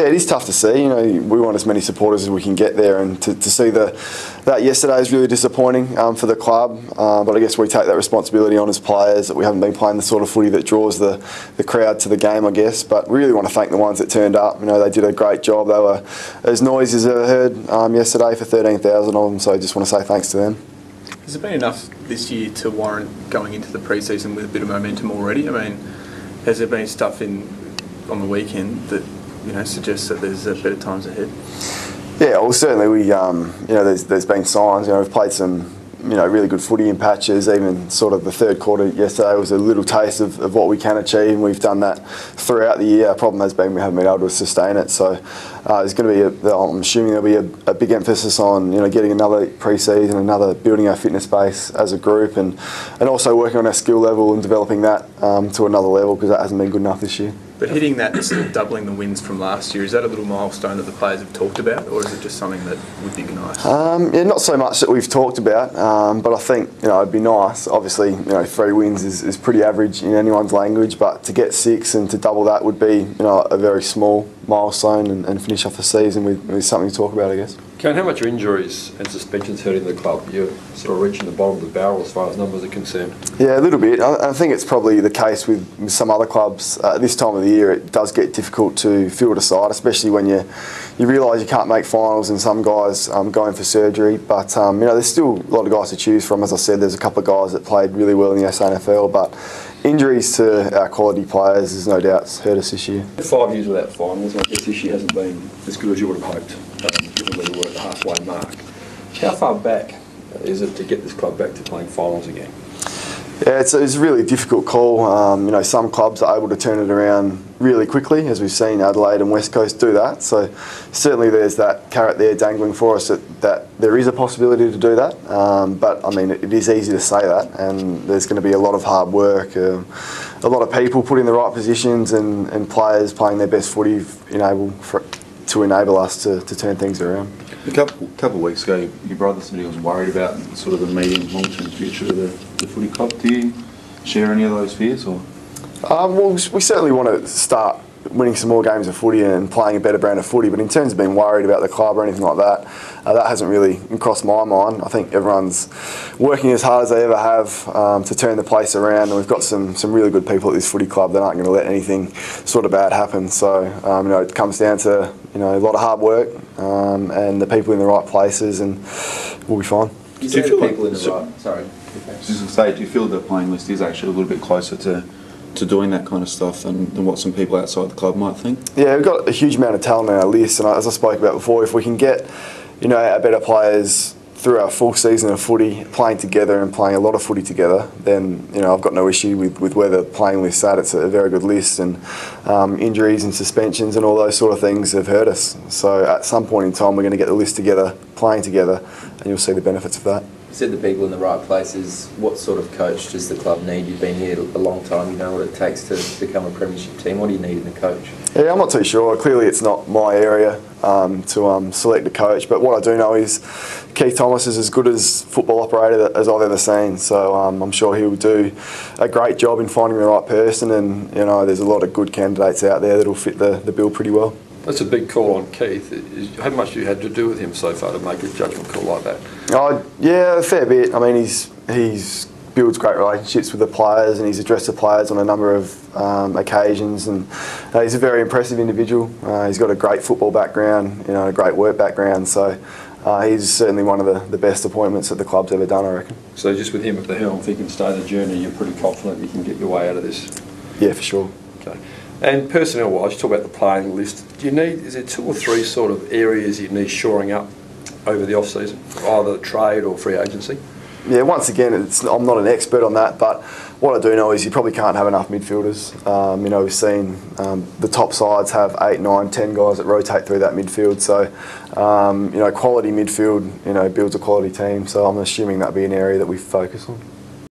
it is tough to see. You know, we want as many supporters as we can get there, and to see that yesterday is really disappointing for the club. But I guess we take that responsibility on as players, that we haven't been playing the sort of footy that draws the crowd to the game, I guess. But really want to thank the ones that turned up. You know, they did a great job. They were as noisy as I ever heard yesterday for 13,000 of them. So I just want to say thanks to them. Has there been enough this year to warrant going into the pre-season with a bit of momentum already? I mean, has there been stuff on the weekend that suggests that there's better times ahead? Yeah, well, certainly we there's been signs. You know, we've played some really good footy in patches. Even sort of the third quarter yesterday was a little taste of what we can achieve, and we've done that throughout the year. Our problem has been we haven't been able to sustain it. So there's going to be I'm assuming there'll be a big emphasis on getting another pre-season, another building our fitness base as a group, and also working on our skill level and developing that to another level, because that hasn't been good enough this year. But hitting that, sort of doubling the wins from last year, is that a little milestone that the players have talked about, or is it just something that would be nice? Yeah, not so much that we've talked about, but I think it'd be nice. Obviously, 3 wins is pretty average in anyone's language, but to get 6 and to double that would be a very small milestone, and finish off the season with something to talk about, I guess. Kane, how much are injuries and suspensions hurting the club? You're sort of reaching the bottom of the barrel as far as numbers are concerned. Yeah, a little bit. I think it's probably the case with some other clubs. At this time of the year, it does get difficult to field a side, especially when you realise you can't make finals and some guys going for surgery. But there's still a lot of guys to choose from. As I said, there's a couple of guys that played really well in the SANFL, but injuries to our quality players has no doubt hurt us this year. 5 years without finals, I guess this year hasn't been as good as you would have hoped, given where you were at the halfway mark. How far back is it to get this club back to playing finals again? Yeah, it's a really difficult call. Some clubs are able to turn it around really quickly, as we've seen Adelaide and West Coast do that. So certainly there's that carrot there dangling for us that there is a possibility to do that. But I mean, it is easy to say that, and there's going to be a lot of hard work, a lot of people put in the right positions, and players playing their best footy to enable us to turn things around. A couple of weeks ago, your brother said he was worried about sort of the medium, long-term future of the footy club. Do you share any of those fears, or? Well, we certainly want to start winning some more games of footy and playing a better brand of footy, but in terms of being worried about the club or anything like that, that hasn't really crossed my mind. I think everyone's working as hard as they ever have to turn the place around, and we've got some really good people at this footy club that aren't going to let anything sort of bad happen. So it comes down to a lot of hard work and the people in the right places, and we'll be fine. Do you feel people in the right? Sorry. Do you feel the playing list is actually a little bit closer to doing that kind of stuff than what some people outside the club might think? Yeah, we've got a huge amount of talent on our list, and as I spoke about before, if we can get our better players through our full season of footy, playing together and playing a lot of footy together, then I've got no issue with where the playing list's at. It's a very good list, and injuries and suspensions and all those sort of things have hurt us. So at some point in time, we're going to get the list together, playing together, and you'll see the benefits of that. You said the people in the right places. What sort of coach does the club need? You've been here a long time. You know what it takes to become a premiership team. What do you need in a coach? Yeah, I'm not too sure. Clearly, it's not my area to select a coach. But what I do know is Keith Thomas is as good as football operator as I've ever seen. So I'm sure he will do a great job in finding the right person. And there's a lot of good candidates out there that will fit the bill pretty well. That's a big call on Keith. How much have you had to do with him so far to make a judgment call like that? Yeah, a fair bit. I mean, he's builds great relationships with the players, and he's addressed the players on a number of occasions, and he's a very impressive individual. He's got a great football background, a great work background, so he's certainly one of the best appointments that the club's ever done, I reckon. So just with him at the helm, if he can stay the journey, you're pretty confident you can get your way out of this? Yeah, for sure. Okay. And personnel-wise, you talk about the playing list. Is there 2 or 3 sort of areas you need shoring up over the off-season, either trade or free agency? Yeah, once again, I'm not an expert on that, but what I do know is you probably can't have enough midfielders. We've seen the top sides have 8, 9, 10 guys that rotate through that midfield. So, quality midfield, builds a quality team. So I'm assuming that'd be an area that we focus on.